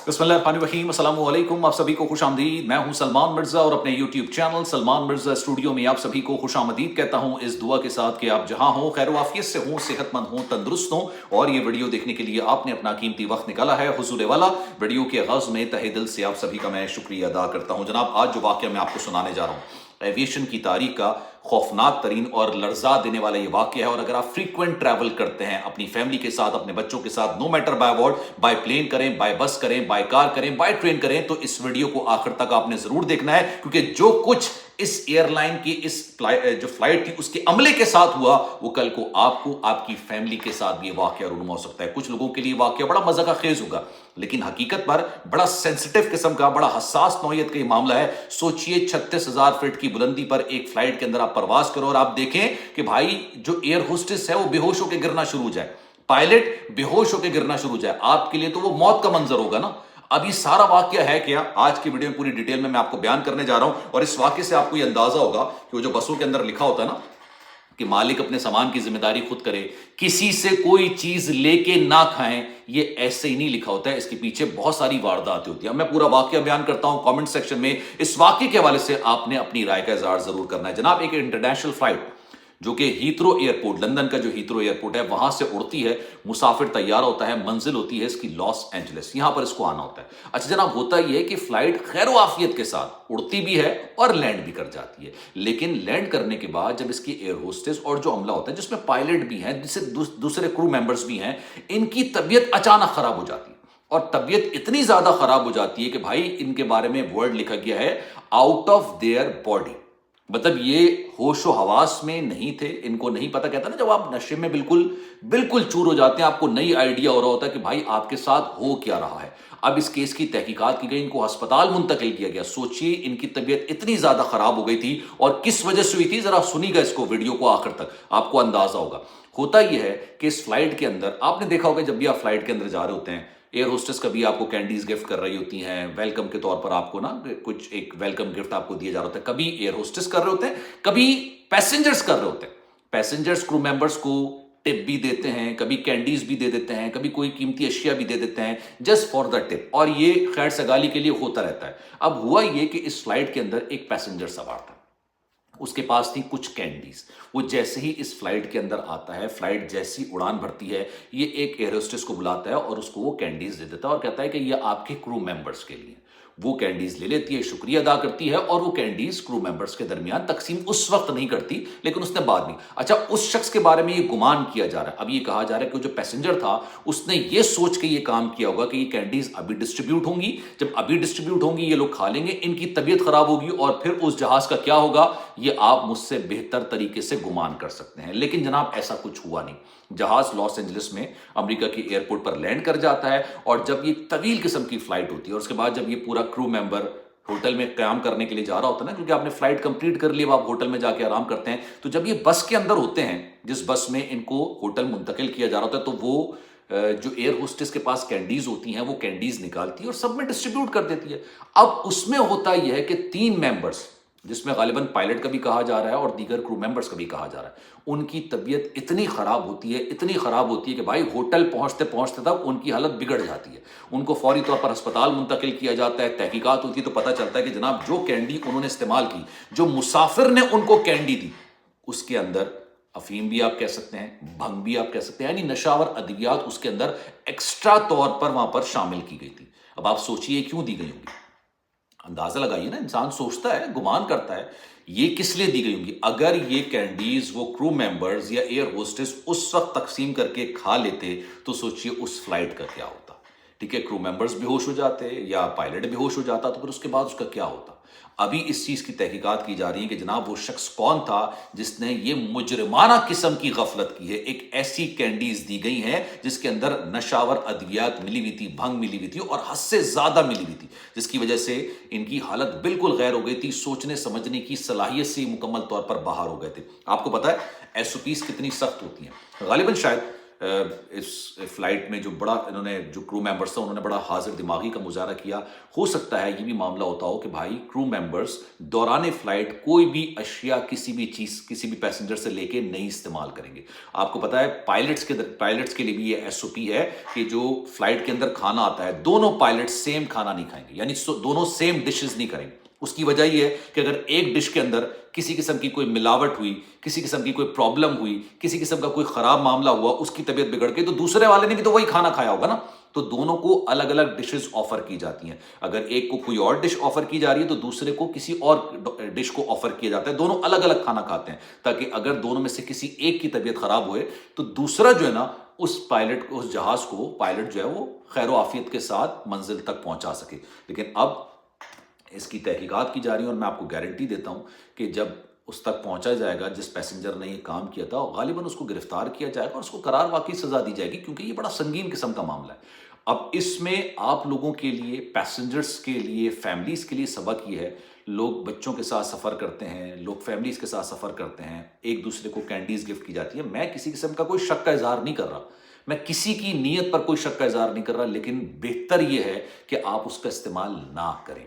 बिस्मिल्लाहिर्रहमानिर्रहीम, अस्सलाम वालेकुम। आप सभी को खुश आमदीद। मैं हूं सलमान मिर्जा और अपने YouTube channel Salman Mirza studio में आप सभी को खुश आमदीद कहता हूं, इस दुआ के साथ कि आप जहां हो खैर वाफियत से हों, सेहतमंद हों, तंदुरुस्त हों। और ये वीडियो देखने के लिए आपने अपना कीमती वक्त निकाला है हुजूर वाला। वीडियो के आगाज में तहे दिल से आप सभी का मैं शुक्रिया अदा करता हूं। जनाब, आज जो वाकया मैं आपको सुनाने जा रहा हूं, एविएशन की तारीख का खौफनाक तरीन और लर्जा देने वाला ये वाकया है। और अगर आप फ्रीक्वेंट ट्रैवल करते हैं अपनी फैमिली के साथ, अपने बच्चों के साथ, no matter by what, by plane करें, बाय बस करें, बाय कार करें, बाय ट्रेन करें, तो इस वीडियो को आखिर तक आपने जरूर देखना है, क्योंकि जो कुछ इस एयरलाइन की इस जो फ्लाइट थी उसके अमले के साथ हुआ, वो कल को आपको, आपकी फैमिली के साथ भी वाकया रूनुमा हो सकता है। कुछ लोगों के लिए वाकया बड़ा मजा का खेज होगा, लेकिन हकीकत पर बड़ा सेंसिटिव किस्म का, बड़ा हसास नौयत का ये मामला है। सोचिए, 36,000 फीट की बुलंदी पर एक फ्लाइट के अंदर आप परवाज करो और आप देखें कि भाई जो एयर होस्टेस है वो बेहोश होकर गिरना शुरू हो जाए, पायलट बेहोश होकर गिरना शुरू हो जाए। आपके लिए तो वो मौत का मंजर होगा ना। अब ये सारा वाकया है क्या, आज की वीडियो में पूरी डिटेल में मैं आपको बयान करने जा रहा हूं। और इस वाकये से आपको ये अंदाजा होगा कि वो जो बसों के अंदर लिखा होता है ना कि मालिक अपने सामान की जिम्मेदारी खुद करे, किसी से कोई चीज लेके ना खाएं, ये ऐसे ही नहीं लिखा होता है। इसके पीछे बहुत सारी वारदातें होती है। मैं पूरा वाकया बयान करता हूं, कमेंट सेक्शन में इस वाकये के हवाले से आपने अपनी राय का इजहार जरूर करना है। जनाब, एक इंटरनेशनल फ्लाइट जो कि हीथ्रो एयरपोर्ट, लंदन का जो हीथ्रो एयरपोर्ट है, वहां से उड़ती है। मुसाफिर तैयार होता है, मंजिल होती है इसकी लॉस एंजलिस, यहां पर इसको आना होता है। अच्छा जनाब, होता यह है कि फ्लाइट खैर आफियत के साथ उड़ती भी है और लैंड भी कर जाती है। लेकिन लैंड करने के बाद जब इसकी एयर होस्टेस और जो अमला होता है, जिसमें पायलट भी हैं, जिससे दूसरे क्रू मेंबर्स भी हैं, इनकी तबीयत अचानक खराब हो जाती है। और तबीयत इतनी ज्यादा खराब हो जाती है कि भाई इनके बारे में वर्ड लिखा गया है, आउट ऑफ देयर बॉडी। मतलब ये होशो हवास में नहीं थे, इनको नहीं पता। कहता ना, जब आप नशे में बिल्कुल बिल्कुल चूर हो जाते हैं, आपको नई आइडिया हो रहा होता है कि भाई आपके साथ हो क्या रहा है। अब इस केस की तहकीकात की गई, इनको अस्पताल मुंतकिल किया गया। सोचिए, इनकी तबीयत इतनी ज्यादा खराब हो गई थी और किस वजह से हुई थी, जरा सुनिएगा इसको, वीडियो को आखिर तक, आपको अंदाजा होगा। होता यह है कि इस फ्लाइट के अंदर आपने देखा होगा, जब भी आप फ्लाइट के अंदर जा रहे होते हैं, एयर होस्टेस कभी आपको कैंडीज गिफ्ट कर रही होती हैं, वेलकम के तौर पर आपको ना कुछ एक वेलकम गिफ्ट आपको दिया जा रहा होता है। कभी एयर होस्टेस कर रहे होते हैं, कभी पैसेंजर्स कर रहे होते हैं। पैसेंजर्स क्रू मेंबर्स को टिप भी देते हैं, कभी कैंडीज भी दे देते हैं, कभी कोई कीमती अशिया भी दे देते हैं जस्ट फॉर द टिप। और ये खैर सगाली के लिए होता रहता है। अब हुआ ये कि इस फ्लाइट के अंदर एक पैसेंजर सवार था, उसके पास थी कुछ कैंडीज। वो जैसे ही इस फ्लाइट के अंदर आता है, फ्लाइट जैसी उड़ान भरती है, ये एक एयर होस्टेस को बुलाता है और उसको वो कैंडीज दे देता है और कहता है कि ये आपके क्रू मेंबर्स के लिए। वो कैंडीज ले लेती है, शुक्रिया अदा करती है, और वो कैंडीज क्रू मेंबर्स के दरमियान तकसीम उस वक्त नहीं करती, लेकिन उसने बाद में। अच्छा, उस शख्स के बारे में ये गुमान किया जा रहा है, अब ये कहा जा रहा है कि जो पैसेंजर था उसने ये सोच के ये काम किया होगा कि ये कैंडीज अभी डिस्ट्रीब्यूट होंगी, जब अभी डिस्ट्रीब्यूट होंगी ये लोग खा लेंगे, इनकी तबीयत खराब होगी और फिर उस जहाज का क्या होगा, ये आप मुझसे बेहतर तरीके से गुमान कर सकते हैं। लेकिन जनाब, ऐसा कुछ हुआ नहीं। जहाज लॉस एंजलिस में अमेरिका के एयरपोर्ट पर लैंड कर जाता है, और जब ये तवील किस्म की फ्लाइट होती है और उसके बाद जब ये पूरा क्रू मेंबर होटल में काम करने के लिए जा रहा होता है ना, क्योंकि आपने फ्लाइट कंप्लीट कर ली, अब आप होटल में जाके आराम करते हैं, तो जब ये बस के अंदर होते हैं, जिस बस में इनको होटल मुंतकिल किया जा रहा होता है, तो वो जो एयर होस्टेस के पास कैंडीज होती हैं, वो कैंडीज निकालती है और सब में डिस्ट्रीब्यूट कर देती है। अब उसमें होता यह है कि 3 मेंबर्स, जिसमें गालिबन पायलट का भी कहा जा रहा है और दीगर क्रू मेंबर्स का भी कहा जा रहा है, उनकी तबीयत इतनी खराब होती है, इतनी खराब होती है कि भाई होटल पहुंचते पहुंचते तक उनकी हालत बिगड़ जाती है। उनको फौरी तौर पर अस्पताल मुंतकिल किया जाता है। तहकीकात होती है तो पता चलता है कि जनाब, जो कैंडी उन्होंने इस्तेमाल की, जो मुसाफिर ने उनको कैंडी दी, उसके अंदर अफीम भी आप कह सकते हैं, भंग भी आप कह सकते हैं, यानी नशावर अद्वियात उसके अंदर एक्स्ट्रा तौर पर वहां पर शामिल की गई थी। अब आप सोचिए क्यों दी गई होंगी, अंदाजा लगाइए ना। इंसान सोचता है, गुमान करता है, ये किस लिए दी गई होंगी। अगर ये कैंडीज वो क्रू मेंबर्स या एयर होस्टेस उस वक्त तकसीम करके खा लेते, तो सोचिए उस फ्लाइट का क्या होता। ठीक है, क्रू मेंबर्स बेहोश हो जाते या पायलट बेहोश हो जाता, तो फिर उसके बाद उसका क्या होता। अभी इस चीज की तहकीकात की जा रही है कि जनाब वो शख्स कौन था जिसने ये मुजरिमाना किस्म की गफलत की है। एक ऐसी कैंडीज दी गई हैं जिसके अंदर नशावर अद्वियात मिली हुई थी, भंग मिली हुई थी और हद से ज्यादा मिली हुई थी, जिसकी वजह से इनकी हालत बिल्कुल गैर हो गई थी। सोचने समझने की सलाहियत से मुकम्मल तौर पर बाहर हो गए थे। आपको पता है SOPs कितनी सख्त होती हैं। गालिबन शायद اس فلائٹ میں جو بڑا انہوں نے جو کرو ممبرس تھا انہوں نے بڑا حاضر دماغی کا مظاہرہ کیا. ہو سکتا ہے یہ بھی معاملہ ہوتا ہو کہ بھائی کرو ممبرس دوران فلائٹ کوئی بھی اشیاء کسی بھی چیز کسی بھی پیسنجر سے لے کے نہیں استعمال کریں گے. آپ کو پتا ہے پائلٹس کے لیے بھی یہ ایس او پی ہے کہ جو فلائٹ کے اندر کھانا آتا ہے دونوں پائلٹ سیم کھانا نہیں کھائیں گے, یعنی دونوں سیم ڈشز نہیں کریں گے. اس کی وجہ یہ ہے کہ اگر ایک ڈش کے اندر کسی قسم کی کوئی ملاوٹ ہوئی, کسی قسم کی کوئی پرابلم ہوئی, کسی قسم کا کوئی خراب معاملہ ہوا, اس کی طبیعت بگڑ گئی, تو دوسرے والے نے بھی تو وہی کھانا کھایا ہوگا نا. تو دونوں کو الگ الگ ڈشز آفر کی جاتی ہیں. اگر ایک کو کوئی اور ڈش آفر کی جا رہی ہے تو دوسرے کو کسی اور ڈش کو آفر کیا جاتا ہے. دونوں الگ الگ کھانا کھاتے ہیں تاکہ اگر دونوں میں سے کسی ایک کی طبیعت خراب ہوئے تو دوسرا جو ہے نا اس پائلٹ کو, اس جہاز کو پائلٹ جو ہے وہ خیر و عافیت کے ساتھ منزل تک پہنچا سکے. لیکن اب اس کی تحقیقات کی جا رہی ہیں اور میں آپ کو گارنٹی دیتا ہوں کہ جب اس تک پہنچا جائے گا جس پیسنجر نے یہ کام کیا تھا غالباً اس کو گرفتار کیا جائے گا اور اس کو قرار واقعی سزا دی جائے گی, کیونکہ یہ بڑا سنگین قسم کا معاملہ ہے. اب اس میں آپ لوگوں کے لیے, پیسنجرز کے لیے, فیملیز کے لیے سبق یہ ہے, لوگ بچوں کے ساتھ سفر کرتے ہیں, لوگ فیملیز کے ساتھ سفر کرتے ہیں, ایک دوسرے کو کینڈیز گفٹ کی جاتی ہے. میں کسی قسم کا کوئی شک کا اظہار نہیں کر رہا, میں کسی کی نیت پر کوئی شک کا اظہار نہیں کر رہا, لیکن بہتر یہ ہے کہ آپ اس کا استعمال نہ کریں.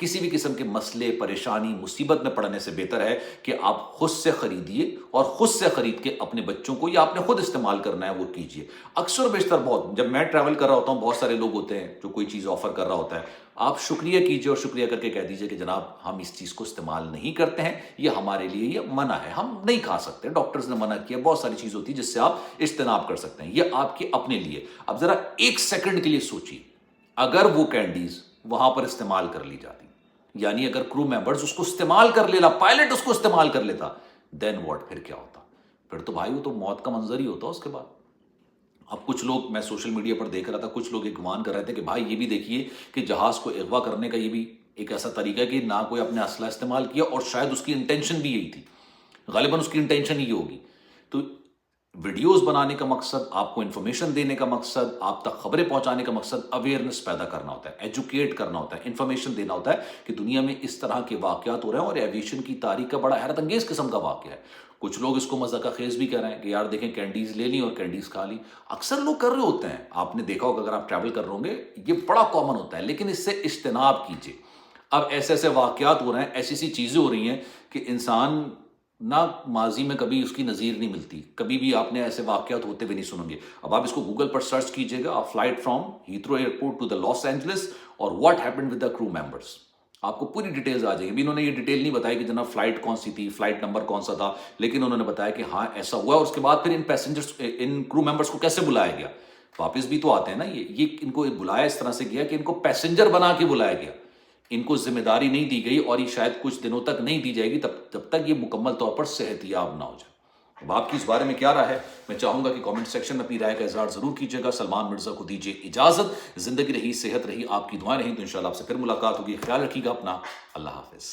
کسی بھی قسم کے مسئلے, پریشانی, مصیبت میں پڑنے سے بہتر ہے کہ آپ خود سے خریدیے اور خود سے خرید کے اپنے بچوں کو یا آپ نے خود استعمال کرنا ہے وہ کیجیے. اکثر و بیشتر بہت جب میں ٹریول کر رہا ہوتا ہوں بہت سارے لوگ ہوتے ہیں جو کوئی چیز آفر کر رہا ہوتا ہے, آپ شکریہ کیجیے اور شکریہ کر کے کہہ دیجیے کہ جناب ہم اس چیز کو استعمال نہیں کرتے ہیں, یہ ہمارے لیے یہ منع ہے, ہم نہیں کھا سکتے, ڈاکٹرز نے منع کیا. بہت ساری چیز ہوتی ہے جس سے آپ اجتناب کر سکتے ہیں, یہ آپ کے اپنے لیے. اب ذرا ایک سیکنڈ کے لیے سوچیے, اگر وہ کینڈیز وہاں پر استعمال کر لی جاتی, یعنی اگر کرو ممبرز اس کو استعمال کر لیتا, پائلٹ اس کو استعمال کر لیتا, دین واٹ, پھر کیا ہوتا؟ پھر تو بھائی وہ تو موت کا منظر ہی ہوتا اس کے بعد. اب کچھ لوگ, میں سوشل میڈیا پر دیکھ رہا تھا, کچھ لوگ ایک گمان کر رہے تھے کہ بھائی یہ بھی دیکھیے کہ جہاز کو اغوا کرنے کا یہ بھی ایک ایسا طریقہ ہے کہ نہ کوئی اپنے اسلحہ استعمال کیا, اور شاید اس کی انٹینشن بھی یہی تھی, غالباً اس کی انٹینشن ہی ہوگی. تو ویڈیوز بنانے کا مقصد, آپ کو انفارمیشن دینے کا مقصد, آپ تک خبریں پہنچانے کا مقصد اویئرنیس پیدا کرنا ہوتا ہے, ایجوکیٹ کرنا ہوتا ہے, انفارمیشن دینا ہوتا ہے کہ دنیا میں اس طرح کے واقعات ہو رہے ہیں اور ایویشن کی تاریخ کا بڑا حیرت انگیز قسم کا واقعہ ہے. کچھ لوگ اس کو مذاق خیز بھی کہہ رہے ہیں کہ یار دیکھیں کینڈیز لے لی اور کینڈیز کھا لی. اکثر لوگ کر رہے ہوتے ہیں, آپ نے دیکھا ہوگا اگر آپ ٹریول کر رہے ہوں گے, یہ بڑا کامن ہوتا ہے, لیکن اس سے اجتناب کیجیے. اب ایسے ایسے واقعات ہو رہے ہیں, ایسی ایسی چیزیں ہو رہی ہیں کہ انسان نہ ماضی میں کبھی اس کی نظیر نہیں ملتی, کبھی بھی آپ نے ایسے واقعات ہوتے بھی نہیں سنیں گے. اب آپ اس کو گوگل پر سرچ کیجئے گا, flight from Heathrow airport to the Los Angeles اور what happened with the crew members, آپ کو پوری ڈیٹیلز آ جائیں گی. انہوں نے یہ ڈیٹیل نہیں بتائی کہ جناب فلائٹ کون سی تھی, فلائٹ نمبر کون سا تھا, لیکن انہوں نے بتایا کہ ہاں ایسا ہوا, اور اس کے بعد پھر ان پیسنجرز, ان کرو ممبرس کو کیسے بلایا گیا. واپس بھی تو آتے ہیں نا, یہ ان کو بلایا اس طرح سے گیا کہ ان کو پیسنجر بنا کے بلایا گیا, ان کو ذمہ داری نہیں دی گئی, اور یہ شاید کچھ دنوں تک نہیں دی جائے گی جب تک یہ مکمل طور پر صحت یاب نہ ہو جائے. اب آپ کی اس بارے میں کیا رائے ہے, میں چاہوں گا کہ کامنٹ سیکشن میں اپنی رائے کا اظہار ضرور کیجیے گا. سلمان مرزا کو دیجیے اجازت, زندگی رہی, صحت رہی, آپ کی دعائیں رہیں تو انشاءاللہ آپ سے پھر ملاقات ہوگی. خیال رکھیے گا اپنا, اللہ حافظ.